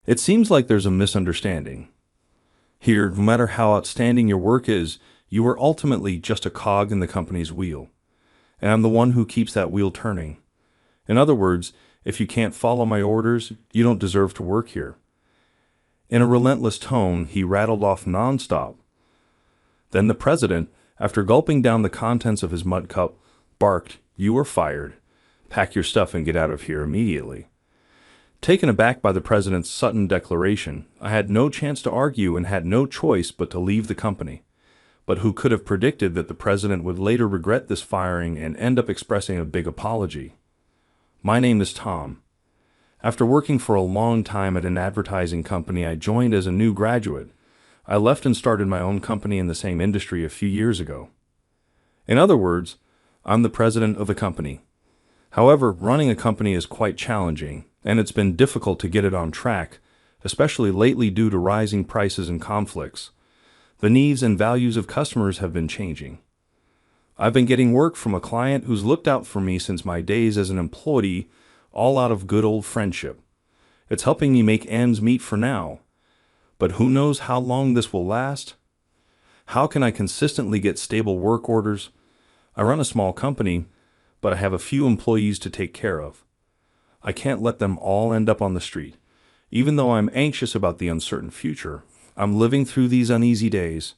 It seems like there's a misunderstanding. Here, no matter how outstanding your work is, you are ultimately just a cog in the company's wheel. And I'm the one who keeps that wheel turning. In other words, if you can't follow my orders, you don't deserve to work here. In a relentless tone, he rattled off nonstop. Then the president, after gulping down the contents of his mud cup, barked, "You are fired. Pack your stuff and get out of here immediately." Taken aback by the president's sudden declaration, I had no chance to argue and had no choice but to leave the company. But who could have predicted that the president would later regret this firing and end up expressing a big apology? My name is Tom. After working for a long time at an advertising company I joined as a new graduate, I left and started my own company in the same industry a few years ago. In other words, I'm the president of the company. However, running a company is quite challenging, and it's been difficult to get it on track, especially lately due to rising prices and conflicts. The needs and values of customers have been changing. I've been getting work from a client who's looked out for me since my days as an employee, all out of good old friendship. It's helping me make ends meet for now. But who knows how long this will last? How can I consistently get stable work orders? I run a small company, but I have a few employees to take care of. I can't let them all end up on the street. Even though I'm anxious about the uncertain future, I'm living through these uneasy days.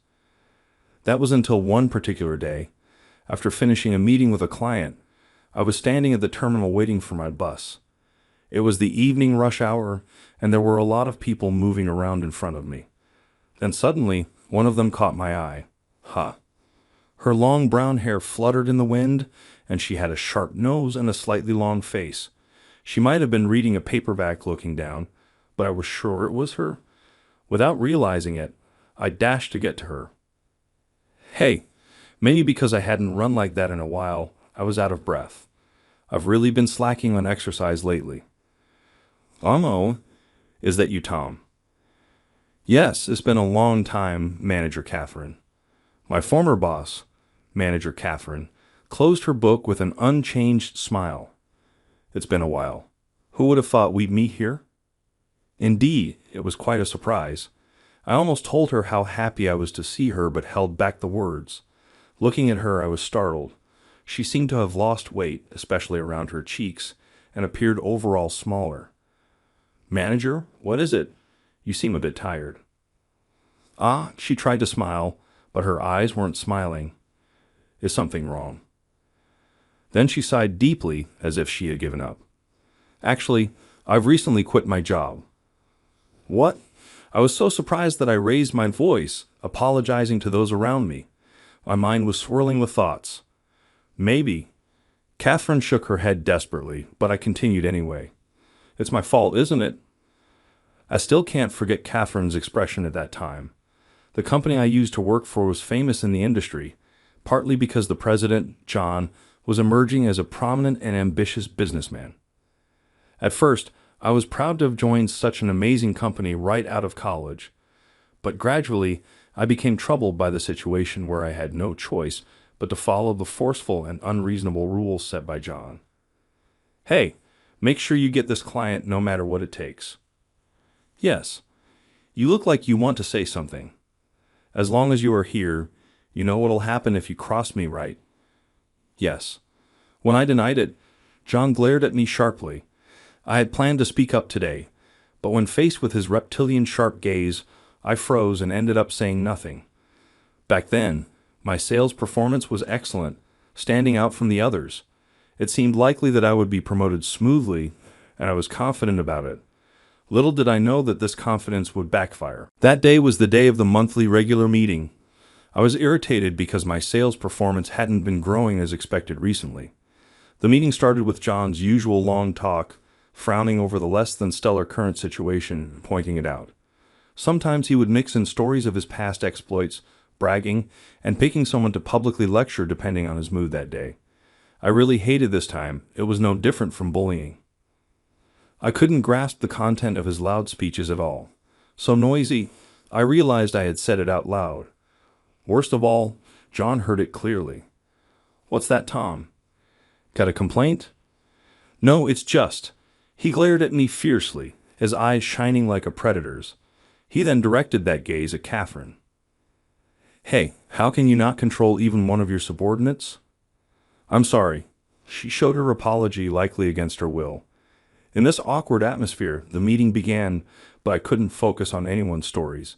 That was until one particular day. After finishing a meeting with a client, I was standing at the terminal waiting for my bus. It was the evening rush hour, and there were a lot of people moving around in front of me. Then suddenly, one of them caught my eye. Her long brown hair fluttered in the wind, and she had a sharp nose and a slightly long face. She might have been reading a paperback looking down, but I was sure it was her. Without realizing it, I dashed to get to her. Hey, maybe because I hadn't run like that in a while, I was out of breath. I've really been slacking on exercise lately. Oh, is that you, Tom? Yes, it's been a long time, Manager Catherine. My former boss, Manager Catherine, closed her book with an unchanged smile. It's been a while. Who would have thought we'd meet here? Indeed, it was quite a surprise. I almost told her how happy I was to see her, but held back the words. Looking at her, I was startled. She seemed to have lost weight, especially around her cheeks, and appeared overall smaller. Manager, what is it? You seem a bit tired. She tried to smile, but her eyes weren't smiling. Is something wrong? Then she sighed deeply, as if she had given up. Actually, I've recently quit my job. What? I was so surprised that I raised my voice, apologizing to those around me. My mind was swirling with thoughts. Maybe. Catherine shook her head desperately, but I continued anyway. It's my fault, isn't it? I still can't forget Catherine's expression at that time. The company I used to work for was famous in the industry, partly because the president, John, was emerging as a prominent and ambitious businessman. At first, I was proud to have joined such an amazing company right out of college, but gradually I became troubled by the situation where I had no choice but to follow the forceful and unreasonable rules set by John. Hey, make sure you get this client no matter what it takes. Yes, you look like you want to say something. As long as you are here, you know what'll happen if you cross me, right? Yes. When I denied it, John glared at me sharply. I had planned to speak up today, but when faced with his reptilian sharp gaze, I froze and ended up saying nothing. Back then, my sales performance was excellent, standing out from the others. It seemed likely that I would be promoted smoothly, and I was confident about it. Little did I know that this confidence would backfire. That day was the day of the monthly regular meeting. I was irritated because my sales performance hadn't been growing as expected recently. The meeting started with John's usual long talk, frowning over the less than stellar current situation and pointing it out. Sometimes he would mix in stories of his past exploits, bragging, and picking someone to publicly lecture depending on his mood that day. I really hated this time. It was no different from bullying. I couldn't grasp the content of his loud speeches at all. So noisy, I realized I had said it out loud. Worst of all, John heard it clearly. What's that, Tom? Got a complaint? No, it's just. He glared at me fiercely, his eyes shining like a predator's. He then directed that gaze at Catherine. "Hey, how can you not control even one of your subordinates?" "I'm sorry." She showed her apology, likely against her will. In this awkward atmosphere, the meeting began, but I couldn't focus on anyone's stories.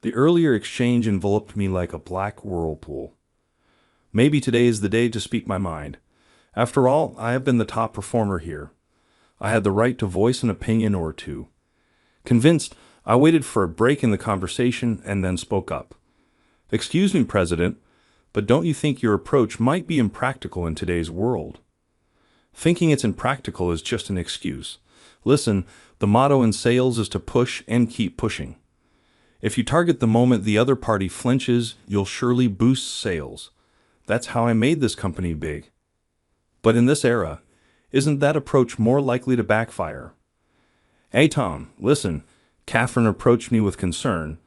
The earlier exchange enveloped me like a black whirlpool. Maybe today is the day to speak my mind. After all, I have been the top performer here. I had the right to voice an opinion or two. Convinced, I waited for a break in the conversation and then spoke up. "Excuse me, President, but don't you think your approach might be impractical in today's world?" "Thinking it's impractical is just an excuse. Listen, the motto in sales is to push and keep pushing. If you target the moment the other party flinches, you'll surely boost sales. That's how I made this company big. But in this era, isn't that approach more likely to backfire?" "Hey, Tom, listen." Catherine approached me with concern,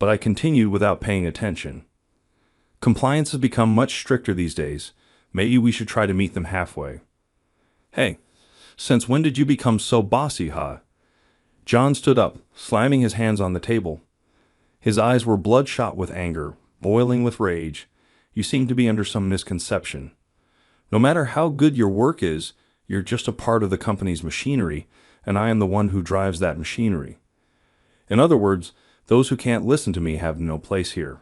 but I continued without paying attention. "Compliance has become much stricter these days. Maybe we should try to meet them halfway." "Hey, since when did you become so bossy, huh?" John stood up, slamming his hands on the table. His eyes were bloodshot with anger, boiling with rage. "You seem to be under some misconception. No matter how good your work is, you're just a part of the company's machinery, and I am the one who drives that machinery. In other words, those who can't listen to me have no place here."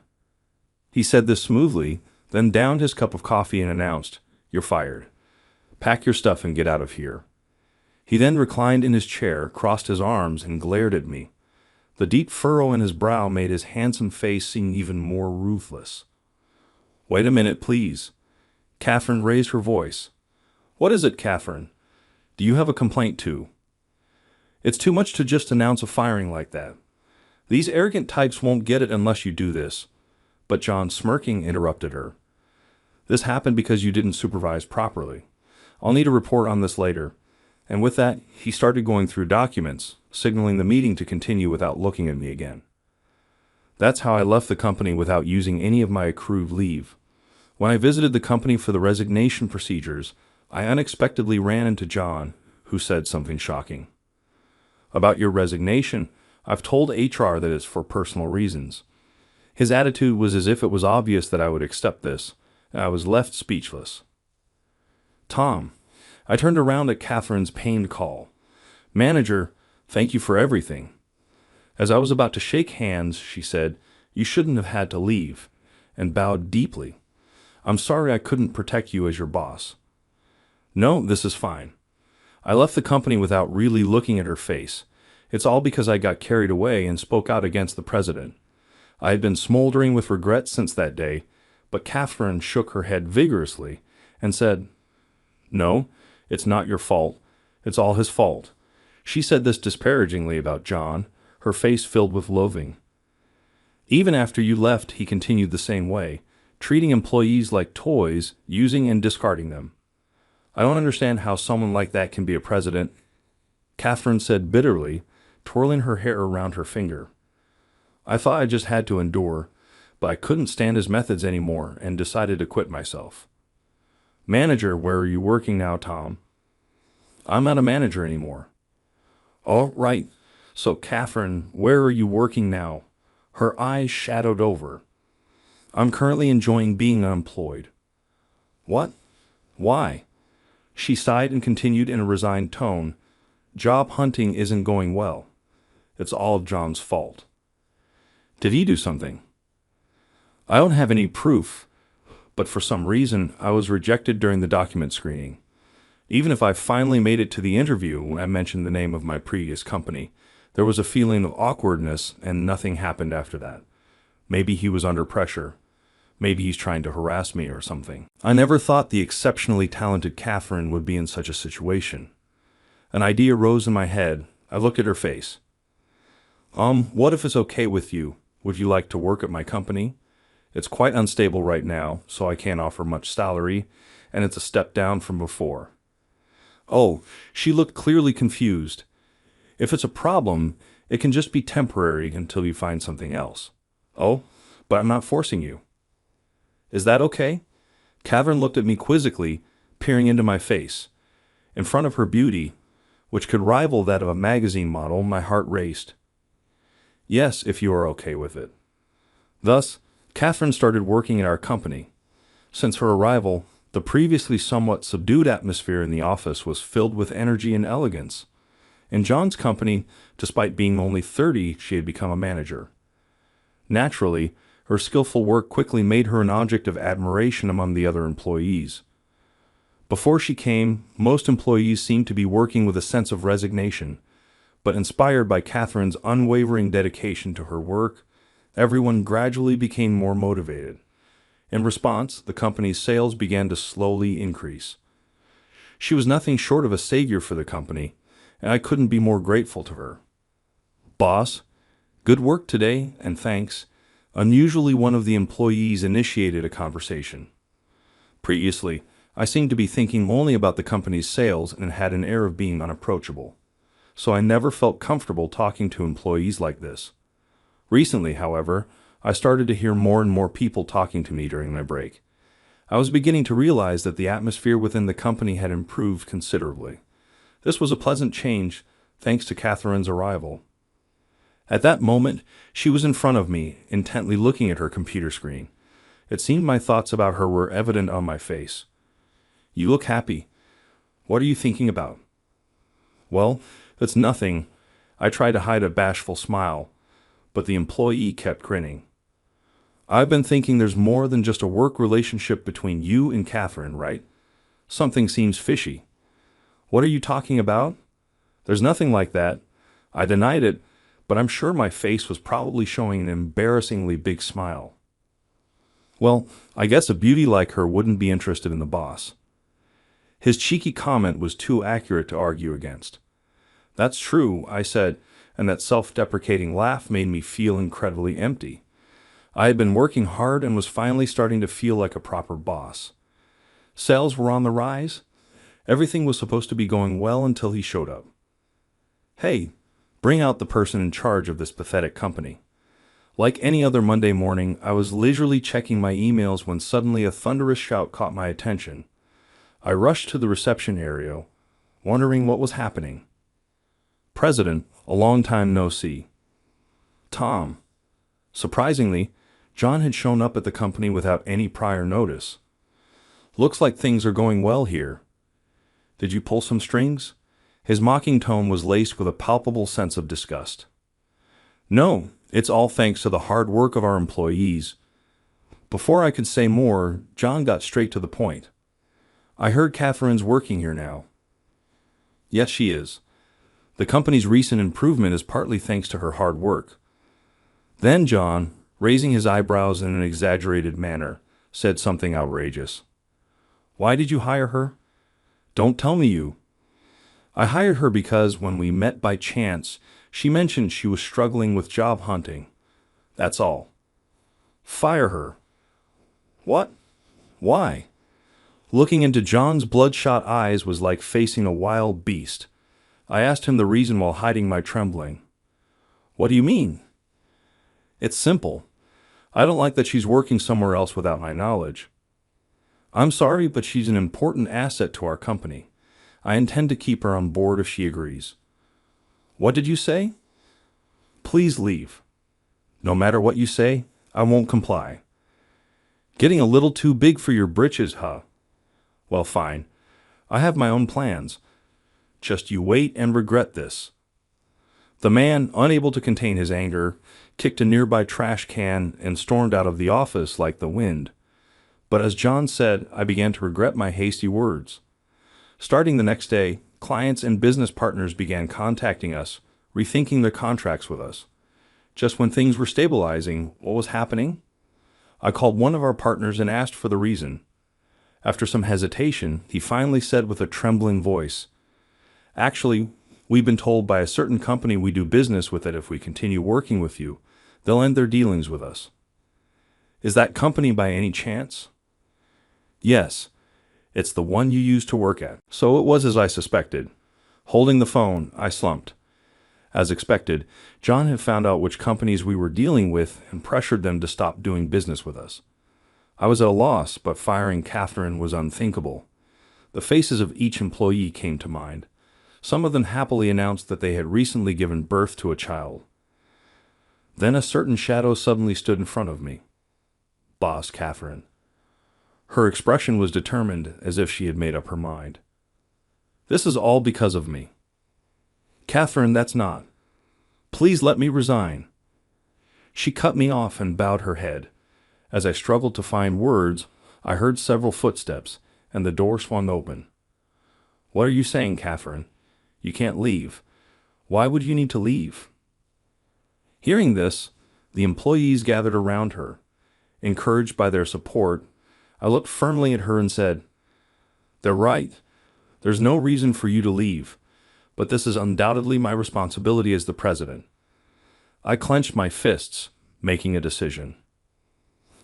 He said this smoothly, then downed his cup of coffee and announced, "You're fired. Pack your stuff and get out of here." He then reclined in his chair, crossed his arms, and glared at me. The deep furrow in his brow made his handsome face seem even more ruthless. "Wait a minute, please." Catherine raised her voice. "What is it, Catherine? Do you have a complaint too?" "It's too much to just announce a firing like that. These arrogant types won't get it unless you do this." But John, smirking, interrupted her. "This happened because you didn't supervise properly. I'll need a report on this later." And with that, he started going through documents, signaling the meeting to continue without looking at me again. That's how I left the company without using any of my accrued leave. When I visited the company for the resignation procedures, I unexpectedly ran into John, who said something shocking. "About your resignation, I've told HR that it's for personal reasons." His attitude was as if it was obvious that I would accept this, and I was left speechless. "Tom," I turned around at Catherine's pained call. "Manager, thank you for everything." As I was about to shake hands, she said, "You shouldn't have had to leave," and bowed deeply. "I'm sorry I couldn't protect you as your boss." "No, this is fine." I left the company without really looking at her face. It's all because I got carried away and spoke out against the president. I had been smoldering with regret since that day, but Catherine shook her head vigorously and said, "No, it's not your fault. It's all his fault." She said this disparagingly about John, her face filled with loathing. "Even after you left, he continued the same way, treating employees like toys, using and discarding them. I don't understand how someone like that can be a president," Catherine said bitterly, twirling her hair around her finger. I thought I just had to endure, but I couldn't stand his methods anymore and decided to quit myself. "Manager, where are you working now, Tom?" "I'm not a manager anymore." "Oh, right. So, Catherine, where are you working now?" Her eyes shadowed over. "I'm currently enjoying being unemployed." "What? Why?" She sighed and continued in a resigned tone, "Job hunting isn't going well. It's all of John's fault." "Did he do something?" "I don't have any proof, but for some reason I was rejected during the document screening. Even if I finally made it to the interview when I mentioned the name of my previous company, there was a feeling of awkwardness and nothing happened after that. Maybe he was under pressure. Maybe he's trying to harass me or something. I never thought the exceptionally talented Catherine would be in such a situation. An idea rose in my head. I looked at her face. What if it's okay with you? Would you like to work at my company? It's quite unstable right now, so I can't offer much salary, and it's a step down from before." Oh, she looked clearly confused. "If it's a problem, it can just be temporary until you find something else." "Oh, but I'm not forcing you." "Is that okay?" Catherine looked at me quizzically, peering into my face. In front of her beauty, which could rival that of a magazine model, my heart raced. Yes, if you are okay with it. Thus, Catherine started working at our company. Since her arrival, the previously somewhat subdued atmosphere in the office was filled with energy and elegance. In John's company, despite being only 30, she had become a manager. Naturally, her skillful work quickly made her an object of admiration among the other employees. Before she came, most employees seemed to be working with a sense of resignation, but inspired by Catherine's unwavering dedication to her work, everyone gradually became more motivated. In response, the company's sales began to slowly increase. She was nothing short of a savior for the company, and I couldn't be more grateful to her. Boss, good work today, and thanks. Unusually, one of the employees initiated a conversation. Previously, I seemed to be thinking only about the company's sales and had an air of being unapproachable, so I never felt comfortable talking to employees like this. Recently, however, I started to hear more and more people talking to me during my break. I was beginning to realize that the atmosphere within the company had improved considerably. This was a pleasant change, thanks to Catherine's arrival. At that moment, she was in front of me, intently looking at her computer screen. It seemed my thoughts about her were evident on my face. You look happy. What are you thinking about? Well, it's nothing. I tried to hide a bashful smile, but the employee kept grinning. I've been thinking there's more than just a work relationship between you and Catherine, right? Something seems fishy. What are you talking about? There's nothing like that. I denied it, but I'm sure my face was probably showing an embarrassingly big smile. Well, I guess a beauty like her wouldn't be interested in the boss. His cheeky comment was too accurate to argue against. That's true, I said, and that self-deprecating laugh made me feel incredibly empty. I had been working hard and was finally starting to feel like a proper boss. Sales were on the rise. Everything was supposed to be going well until he showed up. Hey, bring out the person in charge of this pathetic company. Like any other Monday morning, I was leisurely checking my emails when suddenly a thunderous shout caught my attention. I rushed to the reception area, wondering what was happening. President, a long time no see. Tom. Surprisingly, John had shown up at the company without any prior notice. Looks like things are going well here. Did you pull some strings? His mocking tone was laced with a palpable sense of disgust. No, it's all thanks to the hard work of our employees. Before I could say more, John got straight to the point. I heard Catherine's working here now. Yes, she is. The company's recent improvement is partly thanks to her hard work. Then John, raising his eyebrows in an exaggerated manner, said something outrageous. Why did you hire her? Don't tell me you. I hired her because when we met by chance, she mentioned she was struggling with job hunting. That's all. Fire her. What? Why? Looking into John's bloodshot eyes was like facing a wild beast. I asked him the reason while hiding my trembling. What do you mean? It's simple. I don't like that she's working somewhere else without my knowledge. I'm sorry, but she's an important asset to our company. I intend to keep her on board if she agrees. What did you say? Please leave. No matter what you say, I won't comply. Getting a little too big for your britches, huh? Well, fine. I have my own plans. Just you wait and regret this. The man, unable to contain his anger, kicked a nearby trash can and stormed out of the office like the wind. But as John said, I began to regret my hasty words. Starting the next day, clients and business partners began contacting us, rethinking their contracts with us. Just when things were stabilizing, what was happening? I called one of our partners and asked for the reason. After some hesitation, he finally said with a trembling voice, Actually, we've been told by a certain company we do business with that if we continue working with you, they'll end their dealings with us. Is that company by any chance? Yes, it's the one you used to work at. So it was as I suspected. Holding the phone, I slumped. As expected, John had found out which companies we were dealing with and pressured them to stop doing business with us. I was at a loss, but firing Catherine was unthinkable. The faces of each employee came to mind. Some of them happily announced that they had recently given birth to a child. Then a certain shadow suddenly stood in front of me. Boss Catherine. Her expression was determined, as if she had made up her mind. This is all because of me. Catherine, that's not. Please let me resign. She cut me off and bowed her head. As I struggled to find words, I heard several footsteps, and the door swung open. What are you saying, Catherine? You can't leave. Why would you need to leave? Hearing this, the employees gathered around her. Encouraged by their support, I looked firmly at her and said, "They're right. There's no reason for you to leave, but this is undoubtedly my responsibility as the president." I clenched my fists, making a decision.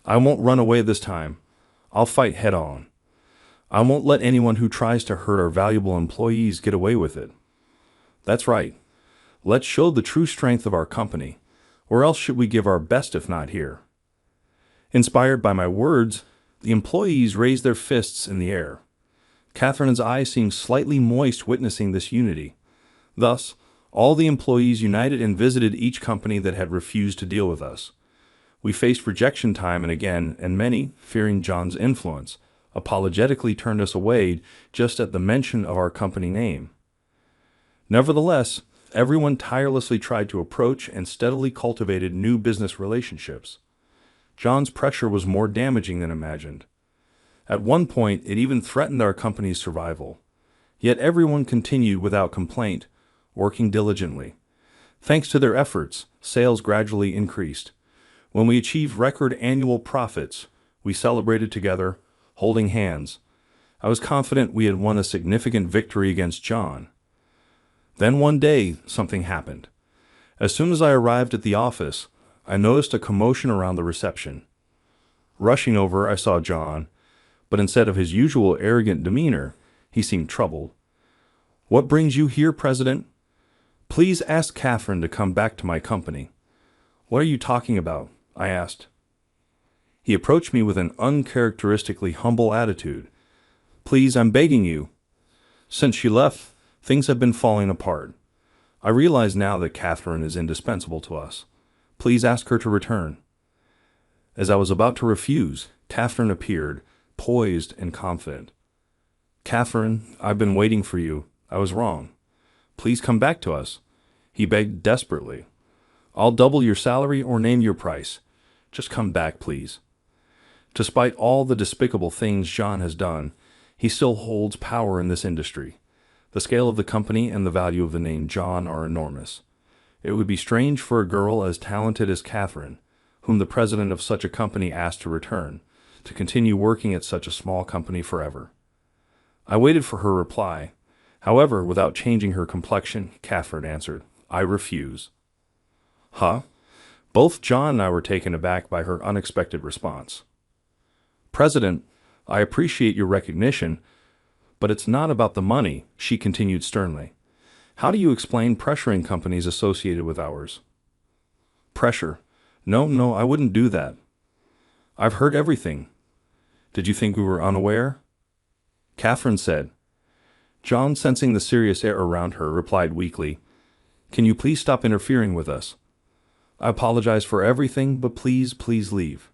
I won't run away this time. I'll fight head on. I won't let anyone who tries to hurt our valuable employees get away with it. That's right. Let's show the true strength of our company. Or else should we give our best if not here? Inspired by my words, the employees raised their fists in the air. Catherine's eyes seemed slightly moist witnessing this unity. Thus, all the employees united and visited each company that had refused to deal with us. We faced rejection time and again, and many, fearing John's influence, apologetically turned us away just at the mention of our company name. Nevertheless, everyone tirelessly tried to approach and steadily cultivated new business relationships. John's pressure was more damaging than imagined. At one point, it even threatened our company's survival. Yet everyone continued without complaint, working diligently. Thanks to their efforts, sales gradually increased. When we achieved record annual profits, we celebrated together, holding hands. I was confident we had won a significant victory against John. Then one day, something happened. As soon as I arrived at the office, I noticed a commotion around the reception. Rushing over, I saw John, but instead of his usual arrogant demeanor, he seemed troubled. "What brings you here, President? Please ask Catherine to come back to my company." "What are you talking about?" I asked. He approached me with an uncharacteristically humble attitude. "Please, I'm begging you. Since she left, things have been falling apart. I realize now that Catherine is indispensable to us. Please ask her to return." As I was about to refuse, Catherine appeared, poised and confident. "Catherine, I've been waiting for you. I was wrong. Please come back to us," he begged desperately. "I'll double your salary or name your price. Just come back, please." Despite all the despicable things John has done, he still holds power in this industry. The scale of the company and the value of the name John are enormous. It would be strange for a girl as talented as Catherine, whom the president of such a company asked to return, to continue working at such a small company forever. I waited for her reply. However, without changing her complexion, Catherine answered, "I refuse." Huh? Both John and I were taken aback by her unexpected response. "President, I appreciate your recognition, but it's not about the money," she continued sternly. "How do you explain pressuring companies associated with ours?" "Pressure? No, I wouldn't do that. I've heard everything. Did you think we were unaware?" Catherine said. John, sensing the serious air around her, replied weakly, "Can you please stop interfering with us? I apologize for everything, but please leave."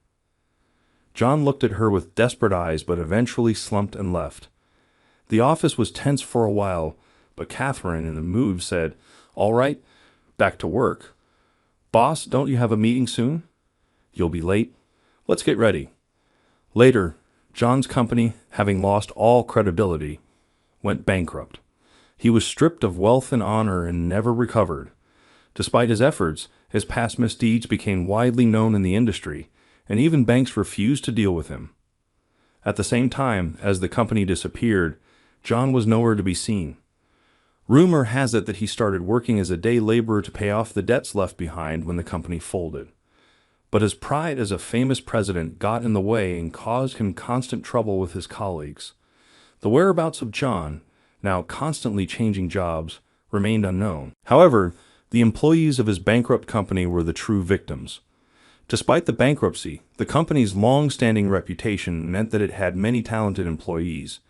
John looked at her with desperate eyes, but eventually slumped and left. The office was tense for a while, but Catherine, in the mood, said, "All right, back to work. Boss, don't you have a meeting soon? You'll be late. Let's get ready." Later, John's company, having lost all credibility, went bankrupt. He was stripped of wealth and honor and never recovered. Despite his efforts, his past misdeeds became widely known in the industry, and even banks refused to deal with him. At the same time, as the company disappeared, John was nowhere to be seen. Rumor has it that he started working as a day laborer to pay off the debts left behind when the company folded. But his pride as a famous president got in the way and caused him constant trouble with his colleagues. The whereabouts of John, now constantly changing jobs, remained unknown. However, the employees of his bankrupt company were the true victims. Despite the bankruptcy, the company's long-standing reputation meant that it had many talented employees.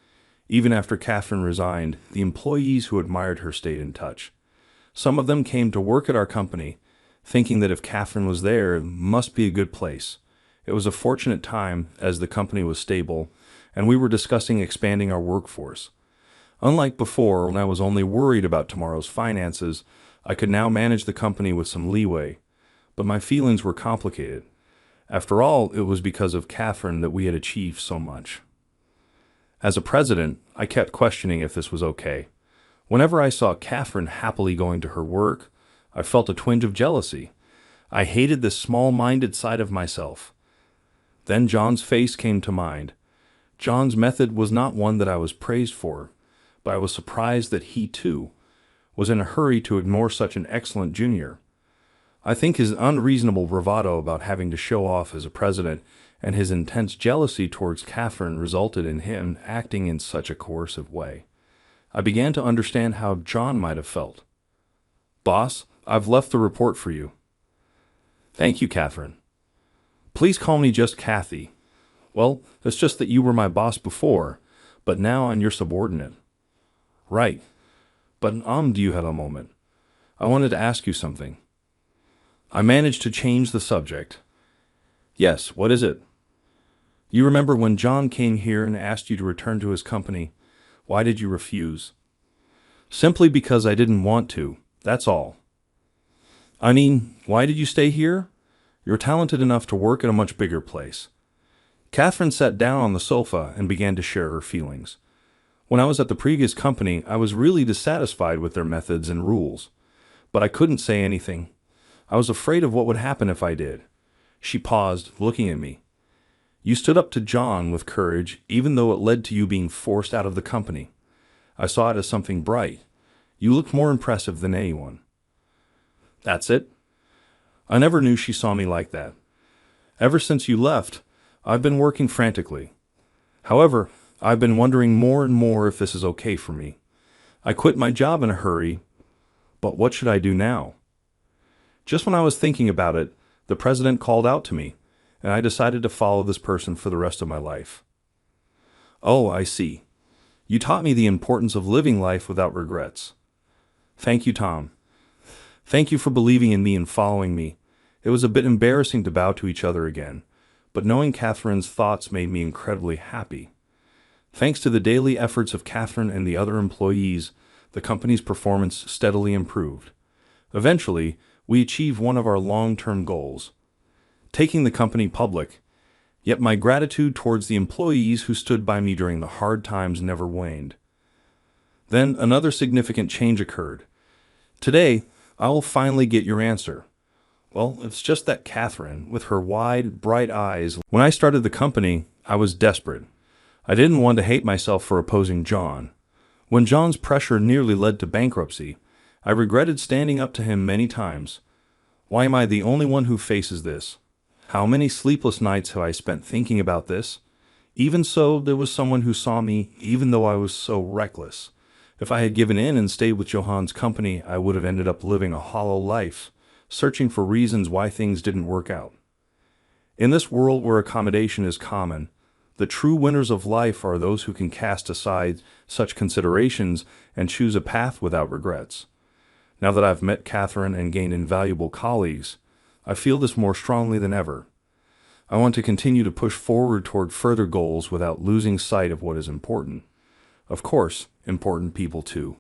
Even after Catherine resigned, the employees who admired her stayed in touch. Some of them came to work at our company, thinking that if Catherine was there, it must be a good place. It was a fortunate time, as the company was stable, and we were discussing expanding our workforce. Unlike before, when I was only worried about tomorrow's finances, I could now manage the company with some leeway. But my feelings were complicated. After all, it was because of Catherine that we had achieved so much. As a president, I kept questioning if this was okay. Whenever I saw Catherine happily going to her work, I felt a twinge of jealousy. I hated this small-minded side of myself. Then John's face came to mind. John's method was not one that I was praised for, but I was surprised that he, too, was in a hurry to ignore such an excellent junior. I think his unreasonable bravado about having to show off as a president and his intense jealousy towards Catherine resulted in him acting in such a coercive way. I began to understand how John might have felt. "Boss, I've left the report for you." "Thank you, Catherine." "Please call me just Kathy." "Well, it's just that you were my boss before, but now I'm your subordinate." "Right. But do you have a moment? I wanted to ask you something." I managed to change the subject. "Yes, what is it?" "You remember when John came here and asked you to return to his company? Why did you refuse?" "Simply because I didn't want to, that's all." "I mean, why did you stay here? You're talented enough to work at a much bigger place." Catherine sat down on the sofa and began to share her feelings. "When I was at the previous company, I was really dissatisfied with their methods and rules. But I couldn't say anything. I was afraid of what would happen if I did." She paused, looking at me. "You stood up to John with courage, even though it led to you being forced out of the company. I saw it as something bright. You looked more impressive than anyone." "That's it?" I never knew she saw me like that. "Ever since you left, I've been working frantically. However, I've been wondering more and more if this is okay for me. I quit my job in a hurry, but what should I do now?" Just when I was thinking about it, the president called out to me, and I decided to follow this person for the rest of my life. "Oh, I see. You taught me the importance of living life without regrets." "Thank you, Tom. Thank you for believing in me and following me. It was a bit embarrassing to bow to each other again, but knowing Catherine's thoughts made me incredibly happy. Thanks to the daily efforts of Catherine and the other employees, the company's performance steadily improved. Eventually, we achieved one of our long-term goals, taking the company public. Yet my gratitude towards the employees who stood by me during the hard times never waned. Then another significant change occurred. Today, I will finally get your answer. Well, it's just that Catherine, with her wide, bright eyes, when I started the company, I was desperate. I didn't want to hate myself for opposing John. When John's pressure nearly led to bankruptcy, I regretted standing up to him many times. Why am I the only one who faces this? How many sleepless nights have I spent thinking about this? Even so, there was someone who saw me, even though I was so reckless. If I had given in and stayed with Johan's company, I would have ended up living a hollow life, searching for reasons why things didn't work out. In this world where accommodation is common, the true winners of life are those who can cast aside such considerations and choose a path without regrets. Now that I've met Catherine and gained invaluable colleagues, I feel this more strongly than ever. I want to continue to push forward toward further goals without losing sight of what is important. Of course, important people too.